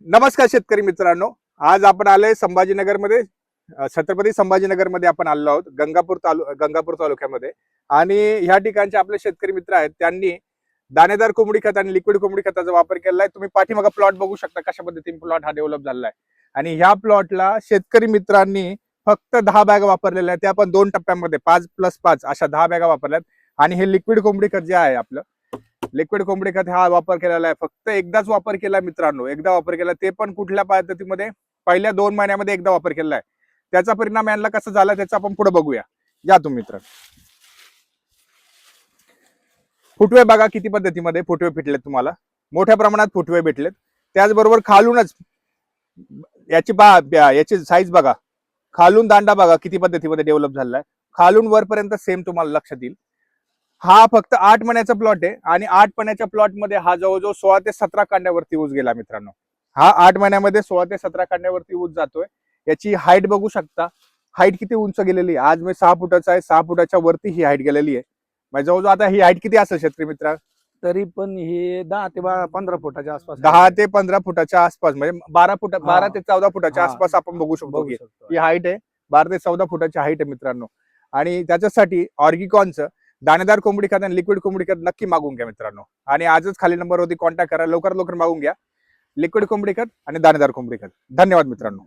नमस्कार शेतकरी मित्रांनो, आज आपण आलोय संभाजीनगरमध्ये, छत्रपती संभाजीनगरमध्ये आपण आलो आहोत, गंगापूर तालुक्यामध्ये. आणि ह्या ठिकाणचे आपले शेतकरी मित्र आहेत, त्यांनी दाणेदार कोंबडी खत आणि लिक्विड कोंबडी खताचा वापर केलाय. तुम्ही पाठीमागे प्लॉट बघू शकता कशा पद्धतीने प्लॉट हा डेव्हलप झालेला आहे. आणि ह्या प्लॉटला शेतकरी मित्रांनी फक्त 10 बॅग वापरलेल्या आहेत. त्या पण 2 टप्प्यांमध्ये 5+5 अशा 10 बॅगा वापरल्यात. आणि हे लिक्विड कोंबडी खत जे आहे आपलं लिक्विड कोंबडी खत हा वापर केलेला आहे. फक्त एकदाच वापर केला मित्रांनो, एकदा वापर केला, ते पण कुठल्या पद्धतीमध्ये पहिल्या 2 महिन्यामध्ये एकदा वापर केला आहे. त्याचा परिणाम यांना कसा झाला त्याचा आपण पुढे बघूया. या तुम्ही मित्र, फुटवे बघा किती पद्धतीमध्ये फुटवे भेटलेत तुम्हाला, मोठ्या प्रमाणात फुटवे भेटलेत. त्याचबरोबर खालूनच याची साईज बघा, खालून दांडा बघा किती पद्धतीमध्ये डेव्हलप झालेला आहे. खालून वरपर्यंत सेम तुम्हाला लक्षात येईल. हा फक्त 8 महिन्याचा प्लॉट आहे आणि 8 महिन्याच्या प्लॉट मध्ये हा जवळजवळ 16 ते 17 कांड्यावरती ऊस गेला मित्रांनो. हा 8 महिन्यामध्ये 16 ते 17 कांड्यावरती ऊस जातोय. याची हाईट बघू शकता, हाईट किती उंच गेलेली आहे. आज मी 6 फुटाचा आहे, 6 फुटाच्या वरती ही हाईट गेलेली आहे. म्हणजे जवळजवळ आता ही हाईट किती असेल शेतकरी मित्र? तरी पण हे 10 ते 15 फुटाच्या आसपास 10 ते 15 फुटाच्या आसपास, म्हणजे 12 ते 14 फुटाच्या आसपास आपण बघू शकतो की ही हाईट आहे. 12 ते 14 फुटाची हाईट आहे मित्रांनो. आणि त्याच्यासाठी ऑर्गिकॉनचं दाणेदार कोंबडी खत आणि लिक्विड कोंबडी खत नक्की मागून घ्या मित्रांनो. आणि आजच खाली नंबरवरती कॉन्टॅक्ट करा, लवकरात लवकर मागून घ्या लिक्विड कोंबडी खत आणि दाणेदार कोंबडी खत. धन्यवाद मित्रांनो.